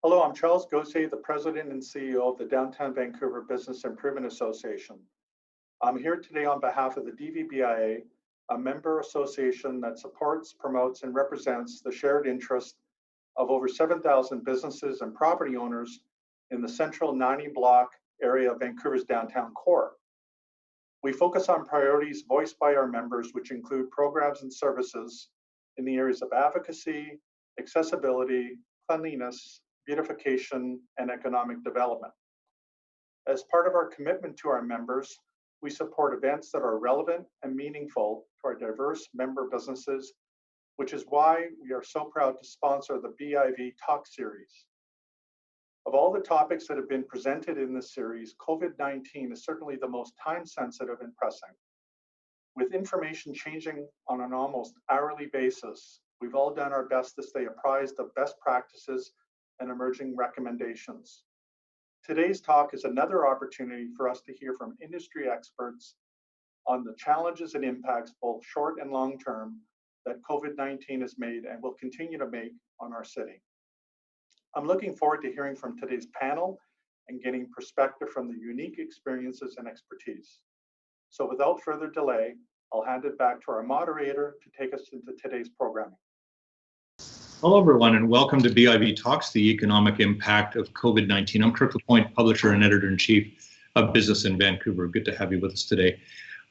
Hello, I'm Charles Gauthier, the President and CEO of the Downtown Vancouver Business Improvement Association. I'm here today on behalf of the DVBIA, a member association that supports, promotes, and represents the shared interest of over 7,000 businesses and property owners in the central 90 block area of Vancouver's downtown core. We focus on priorities voiced by our members, which include programs and services in the areas of advocacy, accessibility, cleanliness, beautification, and economic development. As part of our commitment to our members, we support events that are relevant and meaningful to our diverse member businesses, which is why we are so proud to sponsor the BIV Talk series. Of all the topics that have been presented in this series, COVID-19 is certainly the most time-sensitive and pressing. With information changing on an almost hourly basis, we've all done our best to stay apprised of best practices and emerging recommendations. Today's talk is another opportunity for us to hear from industry experts on the challenges and impacts, both short and long term, that COVID-19 has made and will continue to make on our city. I'm looking forward to hearing from today's panel and getting perspective from the unique experiences and expertise. So without further delay, I'll hand it back to our moderator to take us into today's programming. Hello, everyone, and welcome to BIV Talks, the economic impact of COVID-19. I'm Kirk, LaPointe, publisher and editor-in-chief of Business in Vancouver. Good to have you with us today.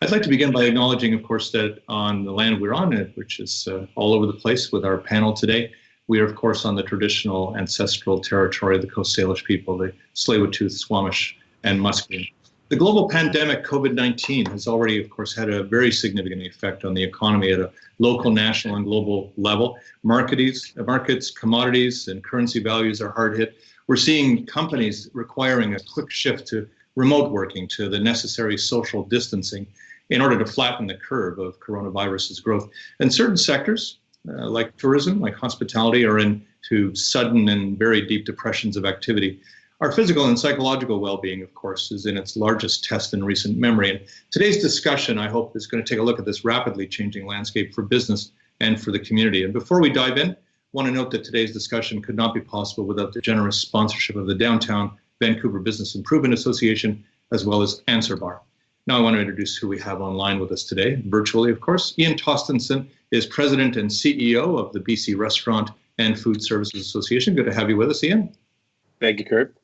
I'd like to begin by acknowledging, of course, that on the land we're on, which is all over the place with our panel today, we are, of course, on the traditional ancestral territory of the Coast Salish people, the Tsleil-Waututh, Squamish, and Musqueam. The global pandemic, COVID-19, has already, of course, had a very significant effect on the economy at a local, national, and global level. Markets, commodities, and currency values are hard hit. We're seeing companies requiring a quick shift to remote working, to the necessary social distancing in order to flatten the curve of coronavirus's growth. And certain sectors, like tourism, like hospitality, are into sudden and very deep depressions of activity. Our physical and psychological well-being, of course, is in its largest test in recent memory. And today's discussion, I hope, is going to take a look at this rapidly changing landscape for business and for the community. And before we dive in, I want to note that today's discussion could not be possible without the generous sponsorship of the Downtown Vancouver Business Improvement Association, as well as AnswerBar. Now I want to introduce who we have online with us today, virtually, of course. Ian Tostenson is President and CEO of the BC Restaurant and Food Services Association. Good to have you with us, Ian. Thank you, Kirk.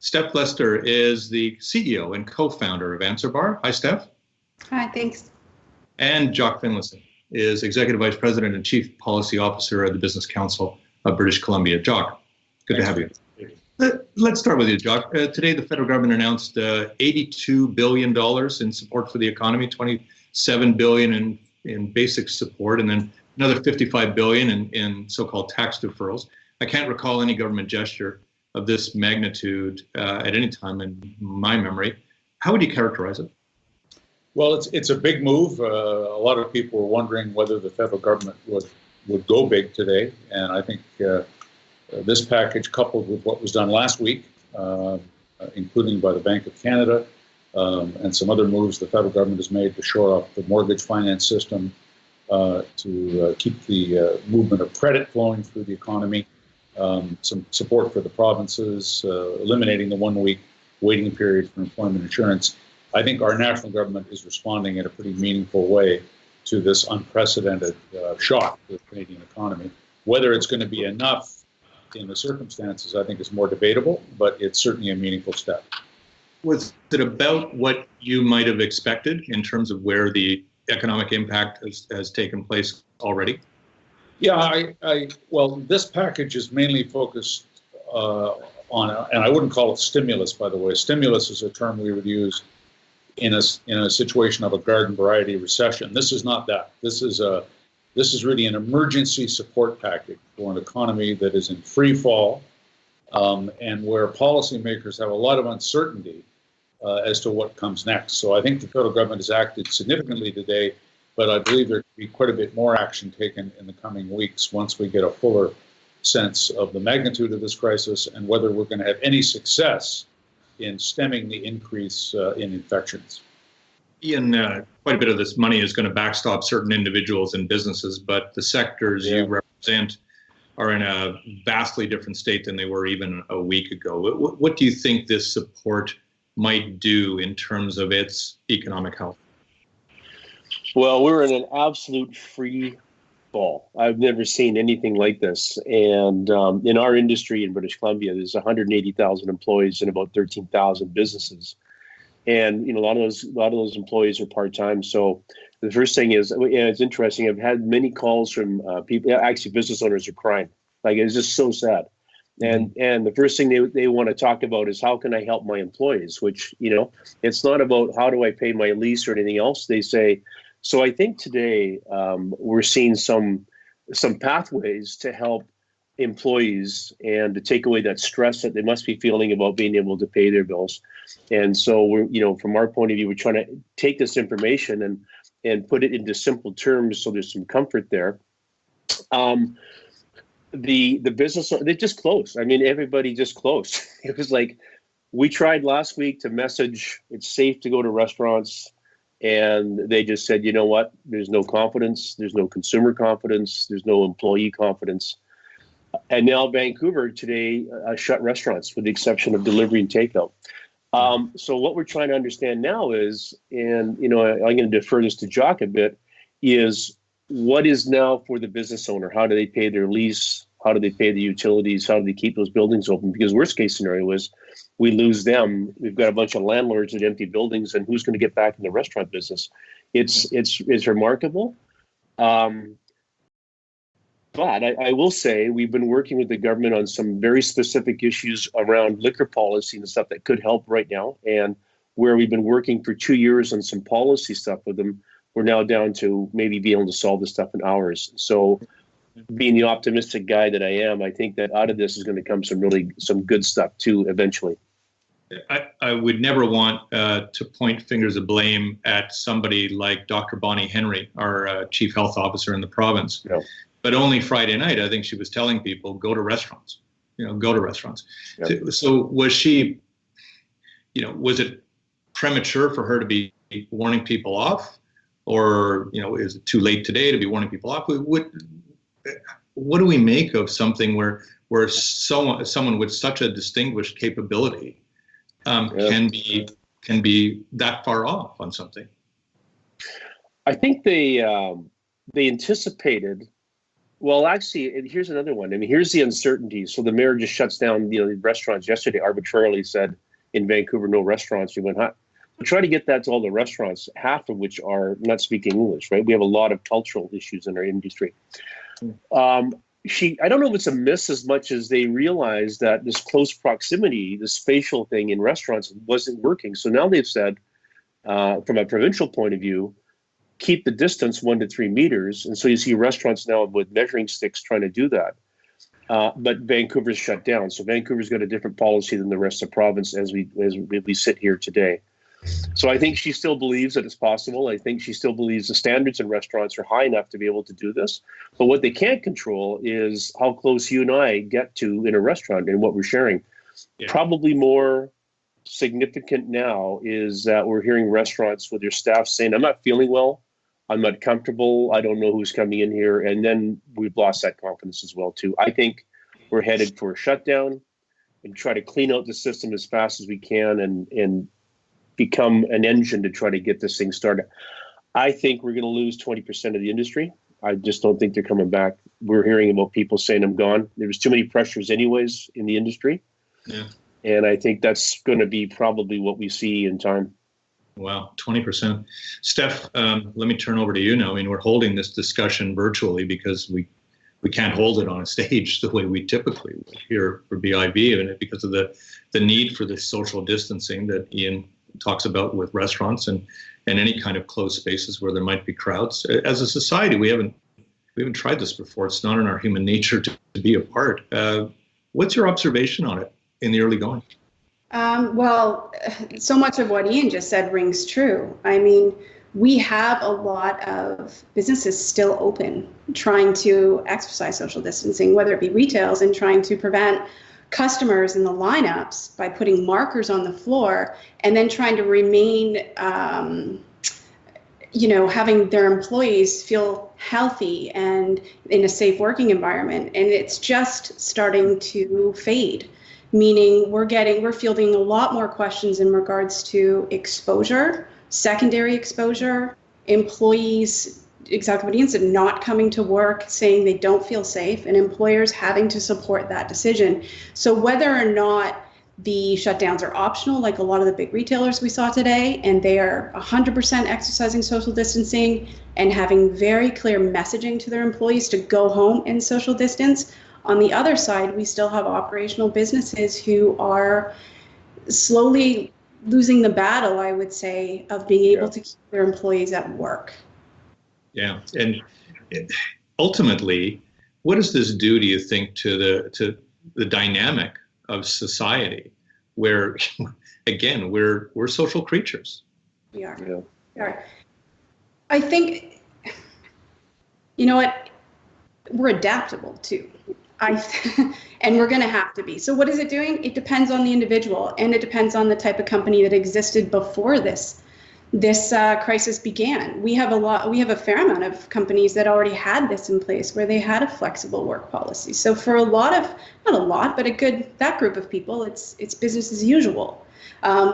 Steph Lyster is the CEO and co-founder of AnswerBar. Hi, Steph. Hi, thanks. And Jock Finlayson is Executive Vice President and Chief Policy Officer of the Business Council of British Columbia. Jock, good to have you. Let's start with you, Jock. Today, the federal government announced $82 billion in support for the economy, $27 billion in basic support, and then another $55 billion in so-called tax deferrals. I can't recall any government gesture of this magnitude at any time in my memory. How would you characterize it? Well, it's a big move. A lot of people were wondering whether the federal government would go big today, and I think this package, coupled with what was done last week, including by the Bank of Canada, and some other moves the federal government has made to shore up the mortgage finance system, to keep the movement of credit flowing through the economy, some support for the provinces, eliminating the 1 week waiting period for employment insurance. I think our national government is responding in a pretty meaningful way to this unprecedented shock to the Canadian economy. Whether it's going to be enough in the circumstances, I think is more debatable, but it's certainly a meaningful step. Was it about what you might have expected in terms of where the economic impact has taken place already? Yeah, well, this package is mainly focused on, and I wouldn't call it stimulus, by the way. Stimulus is a term we would use in a situation of a garden variety recession. This is not that. This is really an emergency support package for an economy that is in free fall, and where policymakers have a lot of uncertainty as to what comes next. So I think the federal government has acted significantly today, but I believe there could be quite a bit more action taken in the coming weeks once we get a fuller sense of the magnitude of this crisis and whether we're going to have any success in stemming the increase in infections. Ian, quite a bit of this money is going to backstop certain individuals and businesses, but the sectors you represent are in a vastly different state than they were even a week ago. What do you think this support might do in terms of its economic health? Well, we're in an absolute free fall. I've never seen anything like this. And in our industry in British Columbia, there's 180,000 employees and about 13,000 businesses. And a lot of those employees are part-time. So the first thing is, it's interesting. I've had many calls from people. Actually, business owners are crying. Like, it's just so sad. And the first thing they want to talk about is, how can I help my employees? Which, it's not about how do I pay my lease or anything else. They say. So I think today we're seeing some pathways to help employees and to take away that stress that they must be feeling about being able to pay their bills. And so we're, from our point of view, we're trying to take this information and put it into simple terms so there's some comfort there. The business, they just closed. I mean, everybody just closed. It was like, we tried last week to message it's safe to go to restaurants. And they just said, you know what, there's no confidence, there's no consumer confidence, there's no employee confidence. And now Vancouver today shut restaurants with the exception of delivery and takeout. So what we're trying to understand now is, and I'm going to defer this to Jock a bit, is what is now for the business owner? How do they pay their lease? How do they pay the utilities? How do they keep those buildings open? Because worst case scenario is we lose them. We've got a bunch of landlords with empty buildings, and who's going to get back in the restaurant business? It's remarkable. But I will say we've been working with the government on some very specific issues around liquor policy and stuff that could help right now. And where we've been working for 2 years on some policy stuff with them, we're now down to maybe being able to solve this stuff in hours. So being the optimistic guy that I am, I think that out of this is going to come some good stuff too eventually. I would never want to point fingers of blame at somebody like Dr. Bonnie Henry, our chief health officer in the province. No. But only Friday night, I think she was telling people, go to restaurants, go to restaurants. Yep. So was she, was it premature for her to be warning people off? Or, is it too late today to be warning people off? What do we make of something where someone with such a distinguished capability can be that far off on something? I think they anticipated. Well, actually, here's another one. I mean, here's the uncertainty. So the mayor just shuts down the restaurants yesterday. Arbitrarily said in Vancouver, no restaurants. We went, we'll try to get that to all the restaurants, half of which are not speaking English. Right? We have a lot of cultural issues in our industry. I don't know if it's a miss as much as they realized that this close proximity, the spatial thing in restaurants wasn't working. So now they've said, from a provincial point of view, keep the distance 1 to 3 meters. And so you see restaurants now with measuring sticks trying to do that. But Vancouver's shut down. So Vancouver's got a different policy than the rest of the province as we sit here today. So I think she still believes that it's possible. I think she still believes the standards in restaurants are high enough to be able to do this. But what they can't control is how close you and I get to in a restaurant and what we're sharing. Yeah. Probably more significant now is that we're hearing restaurants with their staff saying, I'm not feeling well, I'm not comfortable, I don't know who's coming in here. And then we've lost that confidence as well, too. I think we're headed for a shutdown and try to clean out the system as fast as we can and become an engine to try to get this thing started. I think we're going to lose 20% of the industry. I just don't think they're coming back. We're hearing about people saying I'm gone. There was too many pressures anyways in the industry. Yeah. And I think that's going to be probably what we see in time. Wow, 20%. Steph, let me turn over to you now. I mean, we're holding this discussion virtually because we can't hold it on a stage the way we typically would here for BIV, and because of the need for this social distancing that Ian talks about with restaurants and any kind of closed spaces where there might be crowds. As a society, we haven't tried this before. It's not in our human nature to be apart. What's your observation on it in the early going? Well, so much of what Ian just said rings true. I mean, we have a lot of businesses still open, trying to exercise social distancing, whether it be retails and trying to prevent customers in the lineups by putting markers on the floor and then trying to remain having their employees feel healthy and in a safe working environment. And it's just starting to fade, meaning we're fielding a lot more questions in regards to exposure, secondary exposure, employees, exactly what Ian said, not coming to work, saying they don't feel safe, and employers having to support that decision. So whether or not the shutdowns are optional, like a lot of the big retailers we saw today, and they are 100% exercising social distancing and having very clear messaging to their employees to go home and social distance. On the other side, we still have operational businesses who are slowly losing the battle, I would say, of being able to keep their employees at work. Yeah, and ultimately, what does this do you think, to the dynamic of society, where, again, we're social creatures? We are. Yeah. We are. I think, you know what, we're adaptable too. And we're going to have to be. So what is it doing? It depends on the individual, and it depends on the type of company that existed before this crisis began. We have a fair amount of companies that already had this in place, where they had a flexible work policy. So for not a lot, but that group of people, it's business as usual,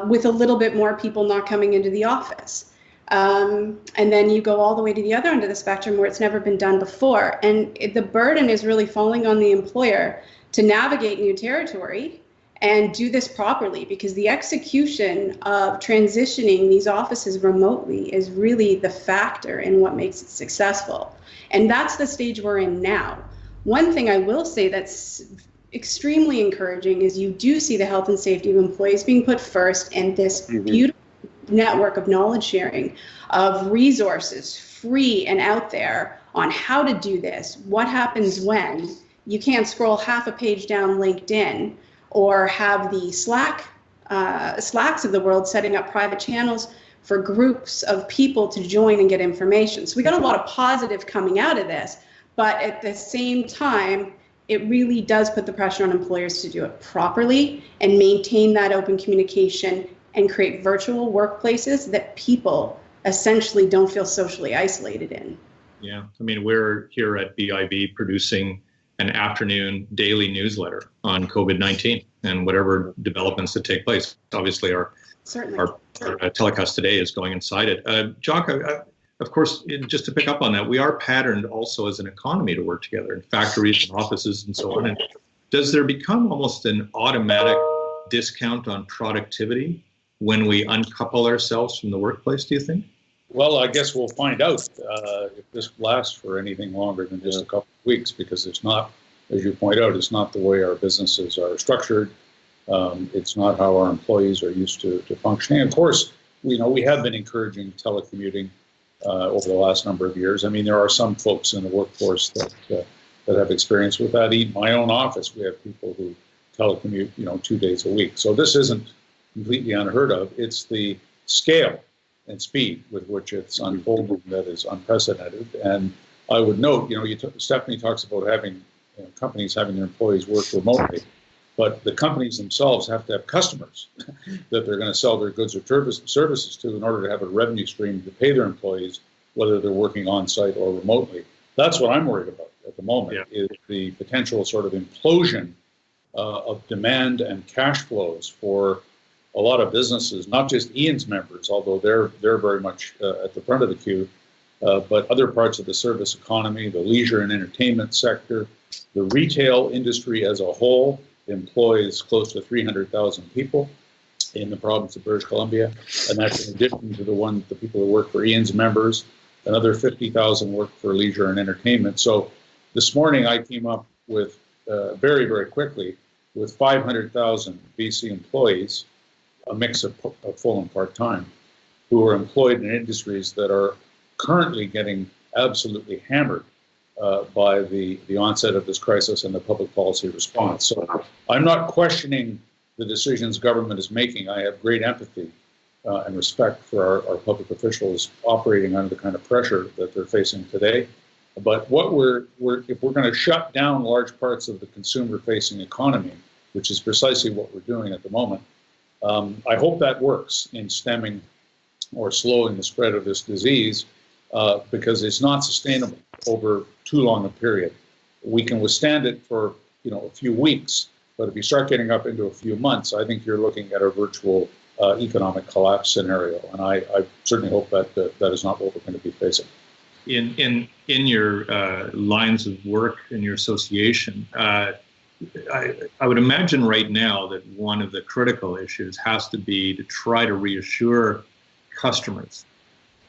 with a little bit more people not coming into the office. And then you go all the way to the other end of the spectrum, where it's never been done before. And the burden is really falling on the employer to navigate new territory and do this properly, because the execution of transitioning these offices remotely is really the factor in what makes it successful. And that's the stage we're in now. One thing I will say that's extremely encouraging is you do see the health and safety of employees being put first, and this beautiful network of knowledge sharing, of resources free and out there on how to do this, what happens when you can't scroll half a page down LinkedIn, or have the Slacks of the world setting up private channels for groups of people to join and get information. So we got a lot of positive coming out of this, but at the same time, it really does put the pressure on employers to do it properly and maintain that open communication and create virtual workplaces that people essentially don't feel socially isolated in. Yeah, I mean, we're here at BIV producing an afternoon daily newsletter on COVID-19 and whatever developments that take place. Obviously, our telecast today is going inside it. Jock, of course, just to pick up on that, we are patterned also as an economy to work together in factories and offices and so on. And does there become almost an automatic discount on productivity when we uncouple ourselves from the workplace, do you think? Well, I guess we'll find out if this lasts for anything longer than just a couple of weeks, because it's not, as you point out, it's not the way our businesses are structured. It's not how our employees are used to functioning. Of course, we have been encouraging telecommuting over the last number of years. I mean, there are some folks in the workforce that have experience with that. Even my own office, we have people who telecommute, 2 days a week. So this isn't completely unheard of. It's the scale and speed with which it's unfolding that is unprecedented. And I would note, Stephanie talks about having companies having their employees work remotely, but the companies themselves have to have customers that they're going to sell their goods or services to in order to have a revenue stream to pay their employees, whether they're working on site or remotely. That's what I'm worried about at the moment, is the potential sort of implosion of demand and cash flows for a lot of businesses, not just Ian's members, although they're very much at the front of the queue, but other parts of the service economy, the leisure and entertainment sector, the retail industry as a whole employs close to 300,000 people in the province of British Columbia, and that's in addition to the people who work for Ian's members. Another 50,000 work for leisure and entertainment. So this morning I came up with very, very quickly with 500,000 BC employees, a mix of full and part-time, who are employed in industries that are currently getting absolutely hammered by the onset of this crisis and the public policy response. So I'm not questioning the decisions government is making. I have great empathy and respect for our public officials operating under the kind of pressure that they're facing today. But if we're going to shut down large parts of the consumer-facing economy, which is precisely what we're doing at the moment, I hope that works in stemming or slowing the spread of this disease because it's not sustainable over too long a period. We can withstand it for a few weeks, but if you start getting up into a few months, I think you're looking at a virtual economic collapse scenario, and I certainly hope that is not what we're going to be facing. In your lines of work in your association, I would imagine right now that one of the critical issues has to be to try to reassure customers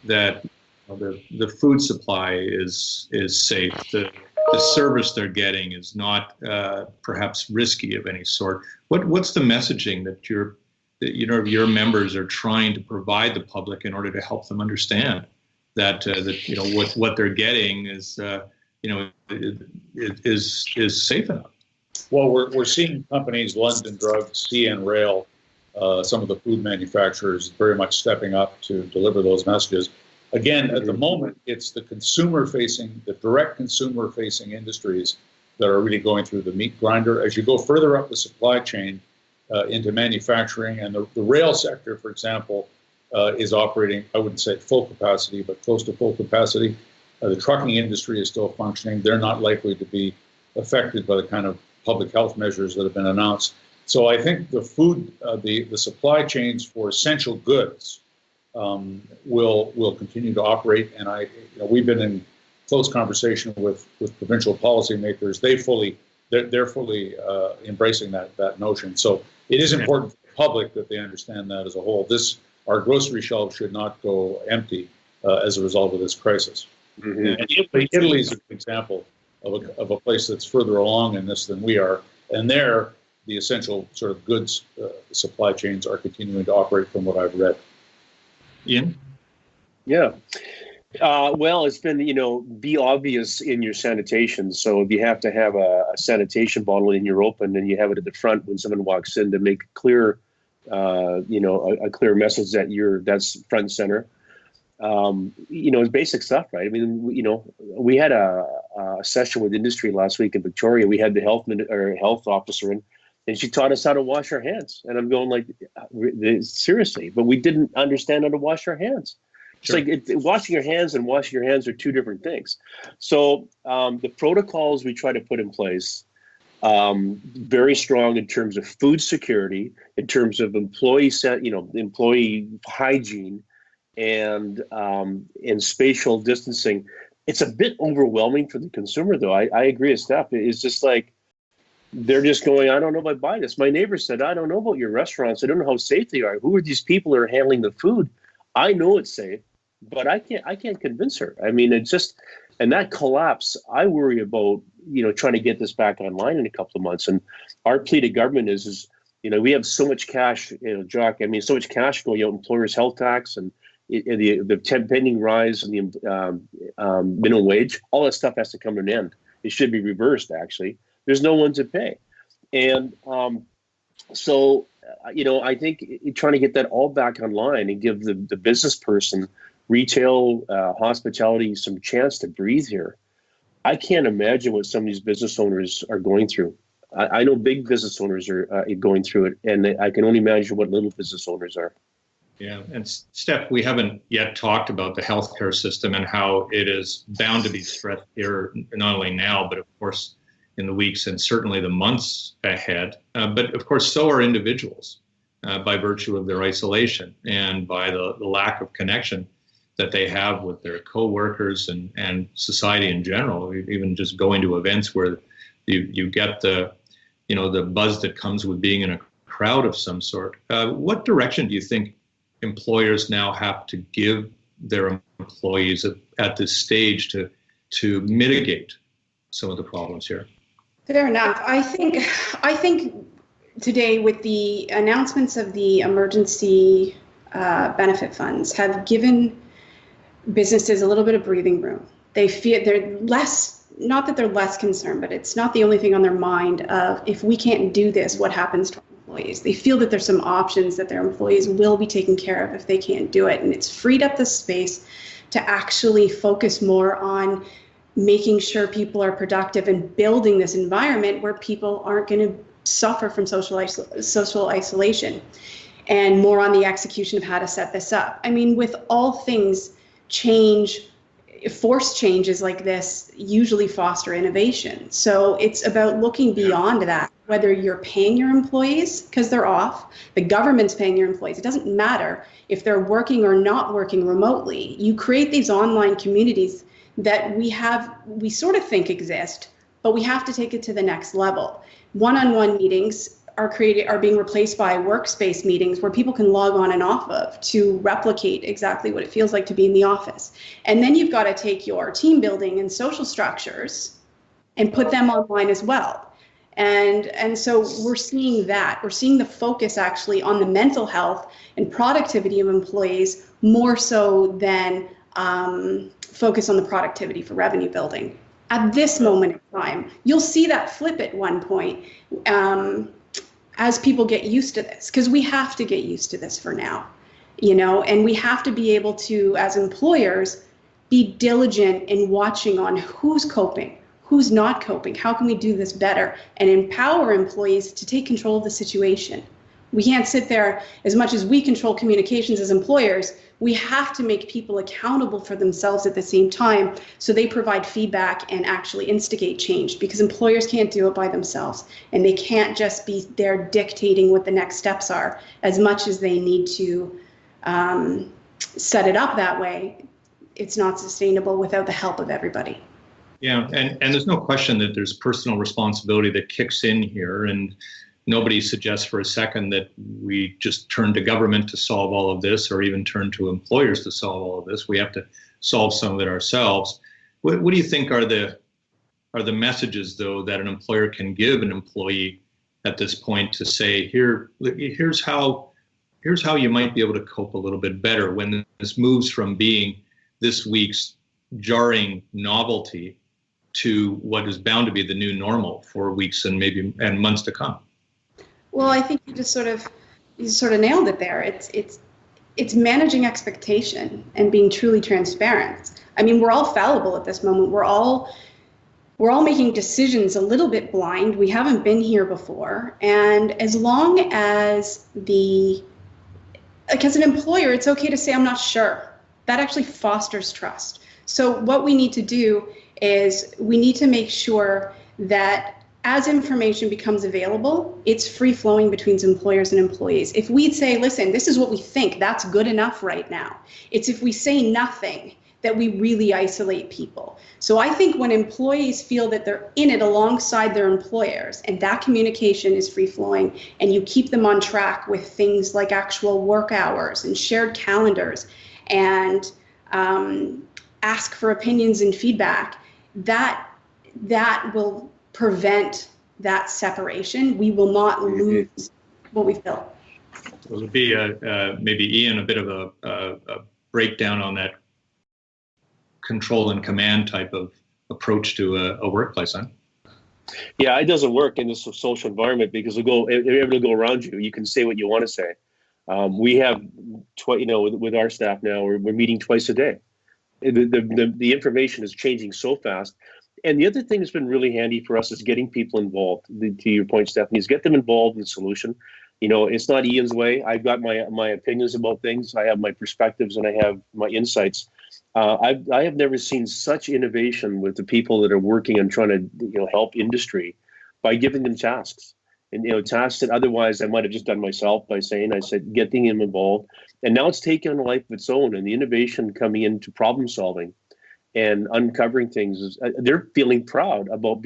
that the food supply is safe, the service they're getting is not perhaps risky of any sort. What's the messaging that your members are trying to provide the public in order to help them understand that what they're getting is is safe enough? Well, we're seeing companies, London Drugs, CN Rail, some of the food manufacturers very much stepping up to deliver those messages. Again, at the moment, it's the direct consumer-facing industries that are really going through the meat grinder. As you go further up the supply chain into manufacturing, and the rail sector, for example, is operating, I wouldn't say full capacity, but close to full capacity. The trucking industry is still functioning. They're not likely to be affected by the kind of public health measures that have been announced. So I think the food, the supply chains for essential goods will continue to operate. And we've been in close conversation with provincial policymakers. They're fully embracing that notion. So it is important for the public that they understand that as a whole. Our grocery shelves should not go empty as a result of this crisis. Mm-hmm. And Italy is an example of a place that's further along in this than we are. And there, the essential sort of goods supply chains are continuing to operate from what I've read. Ian? Yeah. Well, it's been, be obvious in your sanitation. So if you have to have a sanitation bottle in your open and you have it at the front when someone walks in to make clear, a clear message that that's front and center. It's basic stuff, right? I mean, we had a session with industry last week in Victoria. We had the health officer in, and she taught us how to wash our hands. And I'm going like, seriously, but we didn't understand how to wash our hands. It's like washing your hands and washing your hands are two different things. So the protocols we try to put in place, very strong in terms of food security, in terms of employee hygiene, and spatial distancing. It's a bit overwhelming for the consumer, though. I agree with Steph. It's just like they're just going, I don't know if I buy this. My neighbor said, I don't know about your restaurants. I don't know how safe they are. Who are these people who are handling the food? I know it's safe, but I can't convince her. I mean, it's just, and that collapse, I worry about, trying to get this back online in a couple of months. And our plea to government is we have so much cash, Jock, so much cash going out, employers' health tax and the pending rise in the minimum wage, all that stuff has to come to an end. It should be reversed, actually. There's no one to pay. And so I think trying to get that all back online and give the business person, retail, hospitality, some chance to breathe here. I can't imagine what some of these business owners are going through. I know big business owners are going through it, and I can only imagine what little business owners are. Yeah, and Steph, we haven't yet talked about the healthcare system and how it is bound to be stressed here, not only now, but of course in the weeks and certainly the months ahead. But of course, so are individuals by virtue of their isolation and by the lack of connection that they have with their co-workers and society in general. Even just going to events where you get the buzz that comes with being in a crowd of some sort. What direction do you think employers now have to give their employees at this stage to mitigate some of the problems here? Fair enough. I think today with the announcements of the emergency benefit funds have given businesses a little bit of breathing room. They feel they're less, not that they're less concerned, but it's not the only thing on their mind of if we can't do this, what happens to our employees? They feel that there's some options that their employees will be taken care of if they can't do it. And it's freed up the space to actually focus more on making sure people are productive and building this environment where people aren't going to suffer from social isolation. and more on the execution of how to set this up. I mean, with all things, change, forced changes like this usually foster innovation. So it's about looking beyond that, whether you're paying your employees because they're off, the government's paying your employees. It doesn't matter if they're working or not working remotely. You create these online communities that we sort of think exist, but we have to take it to the next level. One-on-one meetings are being replaced by workspace meetings where people can log on and off of to replicate exactly what it feels like to be in the office. And then you've got to take your team building and social structures and put them online as well. And so we're seeing that. We're seeing the focus actually on the mental health and productivity of employees more so than focus on the productivity for revenue building. At this moment in time, you'll see that flip at one point as people get used to this, because we have to get used to this for now, and we have to be able to, as employers, be diligent in watching on who's coping, who's not coping, how can we do this better, and empower employees to take control of the situation. We can't sit there, as much as we control communications as employers, we have to make people accountable for themselves at the same time so they provide feedback and actually instigate change, because employers can't do it by themselves and they can't just be there dictating what the next steps are. As much as they need to set it up that way, it's not sustainable without the help of everybody. Yeah, and there's no question that there's personal responsibility that kicks in here, and nobody suggests for a second that we just turn to government to solve all of this, or even turn to employers to solve all of this. We have to solve some of it ourselves. What do you think are the messages, though, that an employer can give an employee at this point to say, here's how you might be able to cope a little bit better when this moves from being this week's jarring novelty to what is bound to be the new normal for weeks and months to come? Well, I think you just sort of nailed it there. It's managing expectation and being truly transparent. I mean, we're all fallible at this moment. We're all making decisions a little bit blind. We haven't been here before. And as long as as an employer, it's okay to say, I'm not sure. That actually fosters trust. So what we need to do is we need to make sure that as information becomes available, it's free flowing between employers and employees. If we say, listen, this is what we think, that's good enough right now. It's if we say nothing that we really isolate people. So I think when employees feel that they're in it alongside their employers and that communication is free flowing and you keep them on track with things like actual work hours and shared calendars and ask for opinions and feedback, that will prevent that separation. We will not lose what we've built. So it would be maybe, Ian, a bit of a breakdown on that control and command type of approach to a workplace, huh? Yeah, it doesn't work in this social environment because everybody will go around you. You can say what you want to say. We have, with our staff now, we're meeting twice a day. The information is changing so fast. And the other thing that's been really handy for us is getting people involved. To your point, Stephanie, is get them involved in the solution. It's not Ian's way. I've got my opinions about things. I have my perspectives and I have my insights. I have never seen such innovation with the people that are working on trying to help industry by giving them tasks. And tasks that otherwise I might have just done myself by saying, I said, getting them involved. And now it's taken on a life of its own, and the innovation coming into problem solving and uncovering things, they're feeling proud about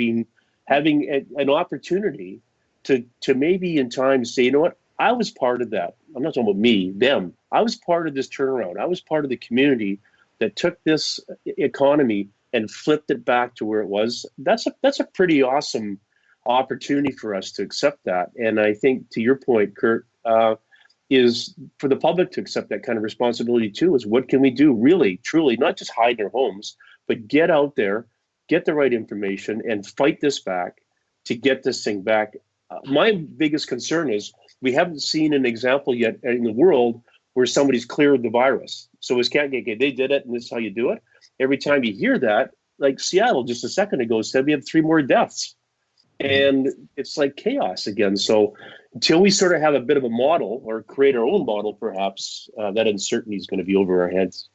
having an opportunity to maybe in time say, you know what, I was part of that. I'm not talking about me, them. I was part of this turnaround. I was part of the community that took this economy and flipped it back to where it was. That's a pretty awesome opportunity for us to accept that. And I think, to your point, Kirk, is for the public to accept that kind of responsibility too, is what can we do really, truly, not just hide in our homes, but get out there, get the right information and fight this back to get this thing back. My biggest concern is we haven't seen an example yet in the world where somebody's cleared the virus. So it's they did it and this is how you do it. Every time you hear that, like Seattle just a second ago said we have 3 more deaths. And it's like chaos again. So, until we sort of have a bit of a model or create our own model, perhaps that uncertainty is going to be over our heads.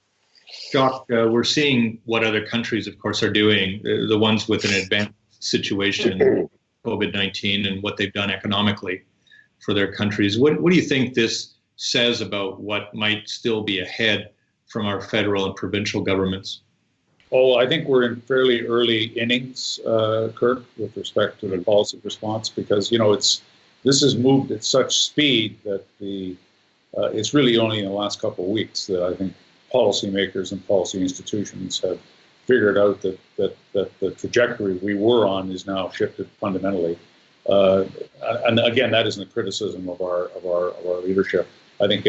Jock, we're seeing what other countries, of course, are doing, the ones with an advanced situation, COVID-19, and what they've done economically for their countries. What do you think this says about what might still be ahead from our federal and provincial governments? Oh, I think we're in fairly early innings, Kirk, with respect to the policy response, because, this has moved at such speed that it's really only in the last couple of weeks that I think policymakers and policy institutions have figured out that the trajectory we were on is now shifted fundamentally. And again, that isn't a criticism of our leadership. I think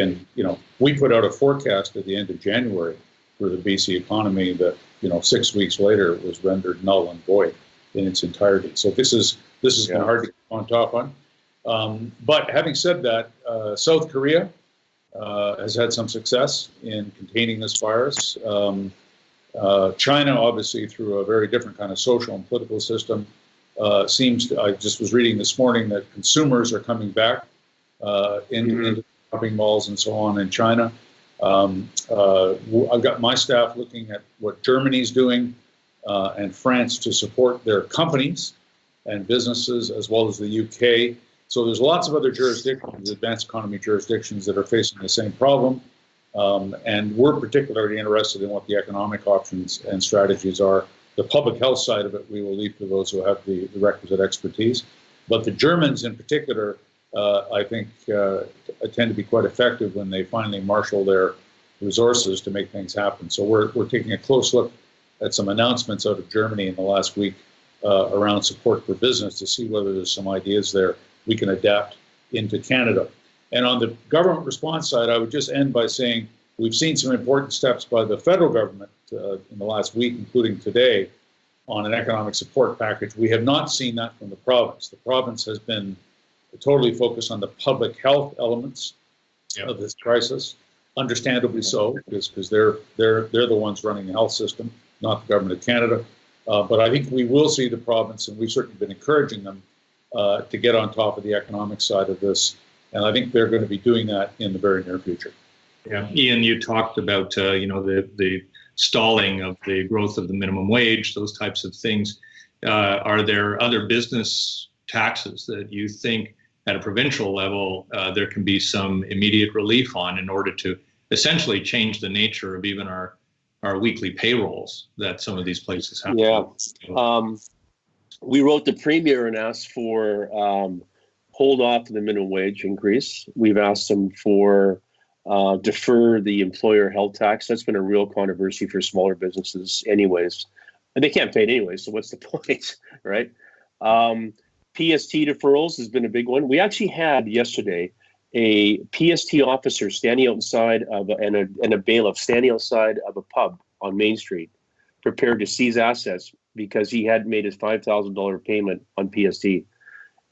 we put out a forecast at the end of January for the BC economy that 6 weeks later was rendered null and void in its entirety. So this has been hard to get on top on. But having said that, South Korea has had some success in containing this virus. China, obviously, through a very different kind of social and political system, I just was reading this morning that consumers are coming back into shopping malls and so on in China. I've got my staff looking at what Germany's doing and France to support their companies and businesses, as well as the UK. So there's lots of other jurisdictions, advanced economy jurisdictions, that are facing the same problem. And we're particularly interested in what the economic options and strategies are. The public health side of it, we will leave to those who have the requisite expertise. But the Germans in particular, I think, tend to be quite effective when they finally marshal their resources to make things happen. So we're taking a close look at some announcements out of Germany in the last week around support for business to see whether there's some ideas there we can adapt into Canada. And on the government response side, I would just end by saying we've seen some important steps by the federal government in the last week, including today, on an economic support package. We have not seen that from the province. The province has been totally focused on the public health elements of this crisis, understandably so, because they're the ones running the health system, not the government of Canada. But I think we will see the province, and we've certainly been encouraging them to get on top of the economic side of this. And I think they're going to be doing that in the very near future. Yeah, Ian, you talked about the stalling of the growth of the minimum wage, those types of things. Are there other business taxes that you think at a provincial level there can be some immediate relief on in order to essentially change the nature of even our weekly payrolls that some of these places have? Yeah. We wrote the Premier and asked for hold off the minimum wage increase. We've asked them for defer the employer health tax. That's been a real controversy for smaller businesses anyways. And they can't pay it anyway, so what's the point, right? PST deferrals has been a big one. We actually had yesterday a PST officer standing outside of and a bailiff standing outside of a pub on Main Street, prepared to seize assets because he had made his $5,000 payment on PST.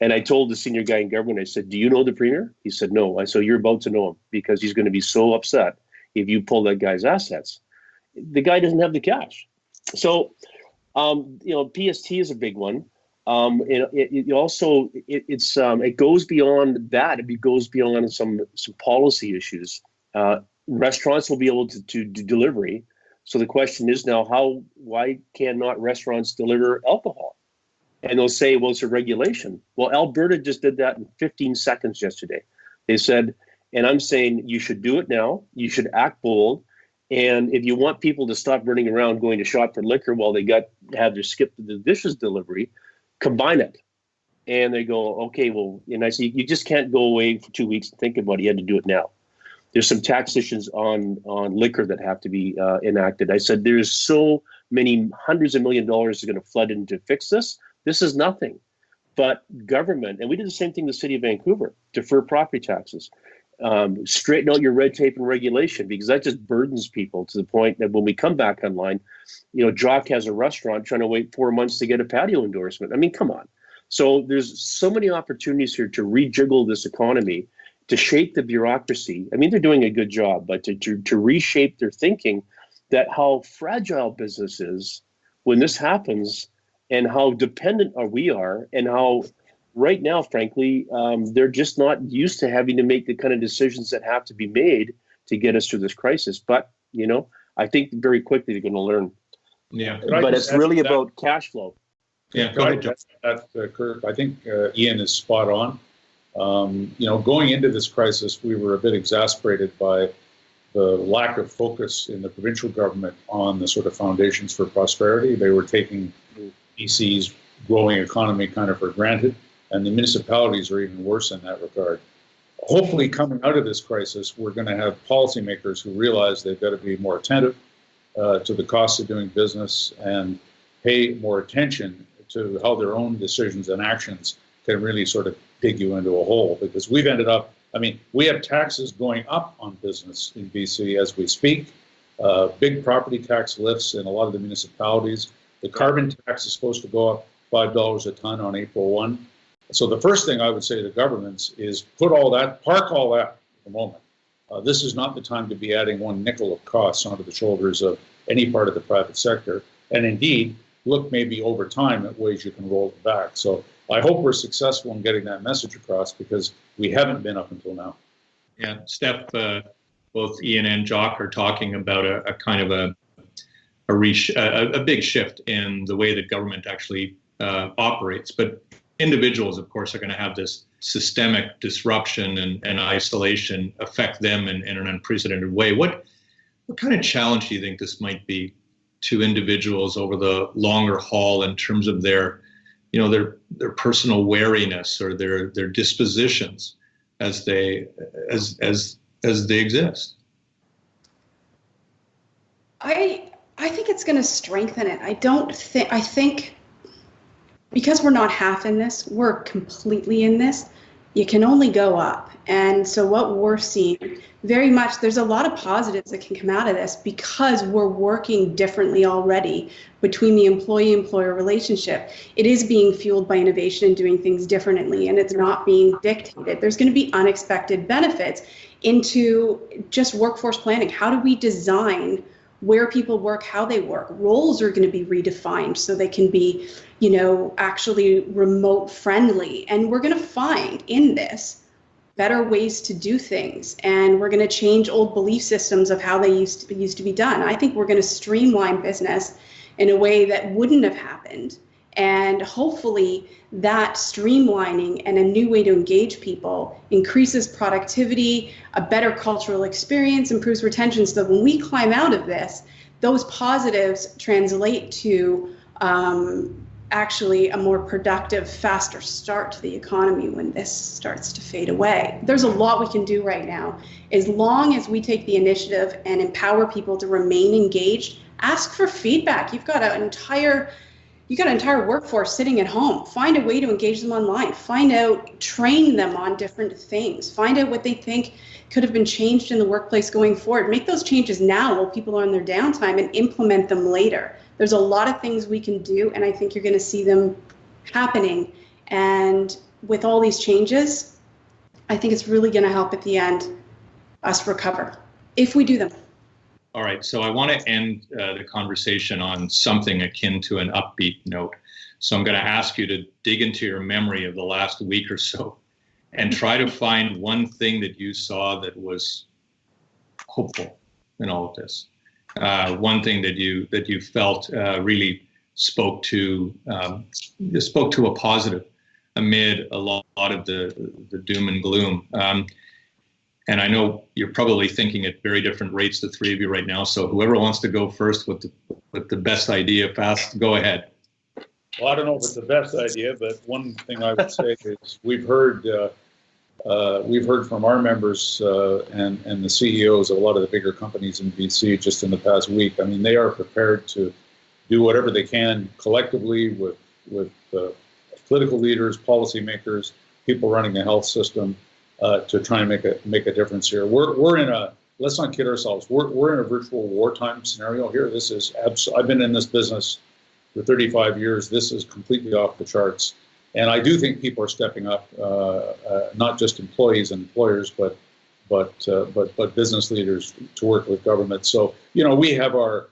And I told the senior guy in government, I said, do you know the Premier? He said, no. I said, you're about to know him because he's going to be so upset if you pull that guy's assets. The guy doesn't have the cash. So, PST is a big one. It goes beyond that. It goes beyond some policy issues. Restaurants will be able to do delivery. So the question is now, why cannot restaurants deliver alcohol? And they'll say, well, it's a regulation. Well, Alberta just did that in 15 seconds yesterday. They said, and I'm saying you should do it now. You should act bold. And if you want people to stop running around going to shop for liquor while they have their skip the dishes delivery, combine it. And they go, okay, well, and I say, you just can't go away for 2 weeks and think about it. You had to do it now. There's some taxations on liquor that have to be enacted. I said, there's so many hundreds of $millions are going to flood in to fix this. This is nothing. But government, and we did the same thing in the city of Vancouver, defer property taxes, straighten out your red tape and regulation, because that just burdens people to the point that when we come back online, Jock has a restaurant trying to wait 4 months to get a patio endorsement. I mean, come on. So there's so many opportunities here to rejiggle this economy, to shape the bureaucracy. I mean, they're doing a good job, but to reshape their thinking that how fragile business is when this happens, and how dependent we are, and how right now, frankly, they're just not used to having to make the kind of decisions that have to be made to get us through this crisis. But, I think very quickly they're going to learn. Yeah. But it's really about cash flow. Yeah, go ahead, Jock. Kirk, I think Ian is spot on. Going into this crisis, we were a bit exasperated by the lack of focus in the provincial government on the sort of foundations for prosperity. They were taking BC's growing economy kind of for granted, and the municipalities are even worse in that regard. Hopefully, coming out of this crisis, we're going to have policymakers who realize they've got to be more attentive to the cost of doing business and pay more attention to how their own decisions and actions can really sort of dig you into a hole, because we've ended up, we have taxes going up on business in BC as we speak, big property tax lifts in a lot of the municipalities. The carbon tax is supposed to go up $5 a ton on April 1. So the first thing I would say to governments is park all that at the moment. This is not the time to be adding one nickel of costs onto the shoulders of any part of the private sector. And indeed, look maybe over time at ways you can roll it back. So I hope we're successful in getting that message across, because we haven't been up until now. Yeah, Steph, both Ian and Jock are talking about a kind of a big shift in the way that government actually operates. But individuals, of course, are going to have this systemic disruption and isolation affect them in an unprecedented way. What kind of challenge do you think this might be to individuals over the longer haul in terms of their personal wariness or their dispositions as they exist? I think it's going to strengthen it. I think because we're not half in this, we're completely in this. You can only go up. And so what we're seeing very much, there's a lot of positives that can come out of this because we're working differently already between the employee-employer relationship. It is being fueled by innovation and doing things differently, and it's not being dictated. There's going to be unexpected benefits into just workforce planning. How do we design where people work, how they work? Roles are going to be redefined so they can be, actually remote friendly. And we're going to find in this better ways to do things. And we're going to change old belief systems of how they used to be done. I think we're going to streamline business in a way that wouldn't have happened. And hopefully that streamlining and a new way to engage people increases productivity, a better cultural experience, improves retention, so that when we climb out of this, those positives translate to actually a more productive, faster start to the economy when this starts to fade away. There's a lot we can do right now. As long as we take the initiative and empower people to remain engaged, ask for feedback. You've got an entire workforce sitting at home. Find a way to engage them online. Train them on different things. Find out what they think could have been changed in the workplace going forward. Make those changes now while people are on their downtime and implement them later. There's a lot of things we can do, and I think you're going to see them happening. And with all these changes, I think it's really going to help at the end us recover if we do them. All right, so I want to end the conversation on something akin to an upbeat note. So I'm going to ask you to dig into your memory of the last week or so and try to find one thing that you saw that was hopeful in all of this. One thing that you felt really spoke to a positive amid a lot of the doom and gloom. And I know you're probably thinking at very different rates, the three of you right now. So whoever wants to go first with the best idea, fast, go ahead. Well, I don't know if it's the best idea, but one thing I would say is we've heard from our members and the CEOs of a lot of the bigger companies in BC just in the past week. I mean, they are prepared to do whatever they can collectively with political leaders, policymakers, people running the health system, to try and make a difference here. We're in a, let's not kid ourselves, we're in a virtual wartime scenario here. This is I've been in this business for 35 years. This is completely off the charts. And I do think people are stepping up, not just employees and employers, but business leaders to work with government. So, we have our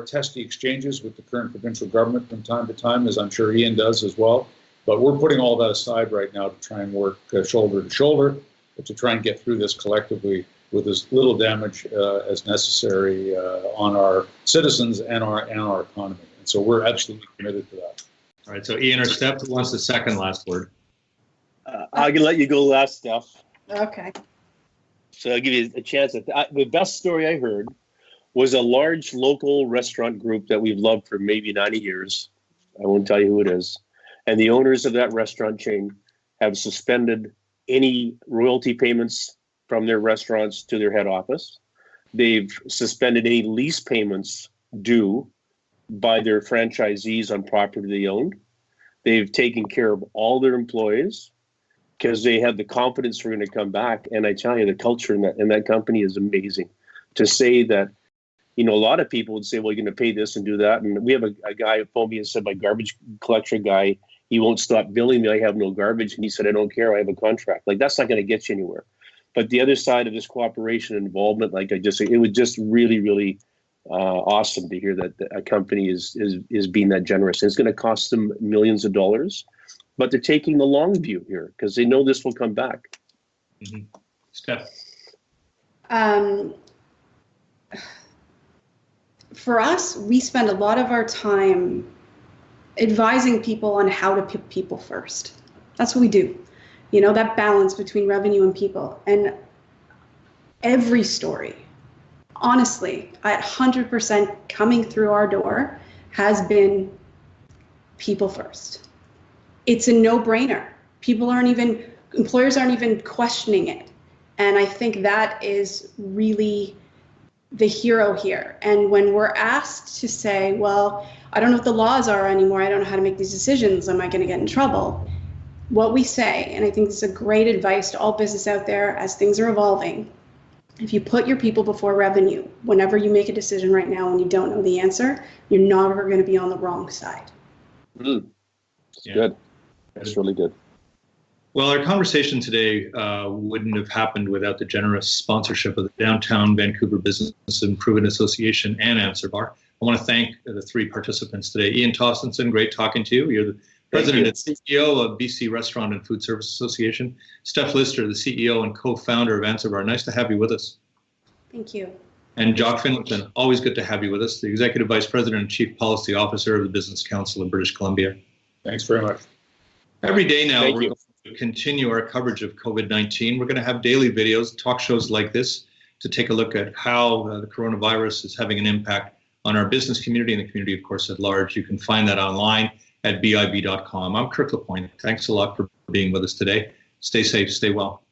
testy exchanges with the current provincial government from time to time, as I'm sure Ian does as well. But we're putting all that aside right now to try and work shoulder to shoulder to try and get through this collectively with as little damage as necessary on our citizens and our economy. And so we're absolutely committed to that. All right, so Ian or Steph, who wants the second last word? I can let you go last, Steph. Okay. So I'll give you a chance. The best story I heard was a large local restaurant group that we've loved for maybe 90 years. I won't tell you who it is. And the owners of that restaurant chain have suspended any royalty payments from their restaurants to their head office. They've suspended any lease payments due by their franchisees on property they own. They've taken care of all their employees because they have the confidence we're going to come back. And I tell you, the culture in that company is amazing. To say that, a lot of people would say, well, you're going to pay this and do that. And we have a guy who phoned me and said, my garbage collection guy, he won't stop billing me. I have no garbage. And he said, I don't care. I have a contract. Like, that's not going to get you anywhere. But the other side of this cooperation and involvement, it was just really, really awesome to hear that a company is being that generous. And it's going to cost them millions of dollars, but they're taking the long view here because they know this will come back. Mm-hmm. Steph. For us, we spend a lot of our time advising people on how to put people first. That's what we do. That balance between revenue and people. And every story, honestly, at 100% coming through our door has been people first. It's a no-brainer. Employers aren't even questioning it. And I think that is really the hero here. And when we're asked to say, well, I don't know what the laws are anymore, I don't know how to make these decisions, am I going to get in trouble? What we say, and I think this is a great advice to all business out there as things are evolving, if you put your people before revenue, whenever you make a decision right now and you don't know the answer, you're never going to be on the wrong side. It's good. That's really good. Well, our conversation today wouldn't have happened without the generous sponsorship of the Downtown Vancouver Business Improvement Association and AnswerBar. I want to thank the three participants today. Ian Tostenson, great talking to you. You're the President and CEO of BC Restaurant and Foodservice Association. Steph Lyster, the CEO and co-founder of AnswerBar. Nice to have you with us. Thank you. And Jock, always good to have you with us, the Executive Vice President and Chief Policy Officer of the Business Council of British Columbia. Thanks very much. Every day now, we're going to continue our coverage of COVID-19. We're going to have daily videos, talk shows like this, to take a look at how the coronavirus is having an impact on our business community and the community, of course, at large. You can find that online at BIV.com. I'm Kirk LaPointe. Thanks a lot for being with us today. Stay safe, stay well.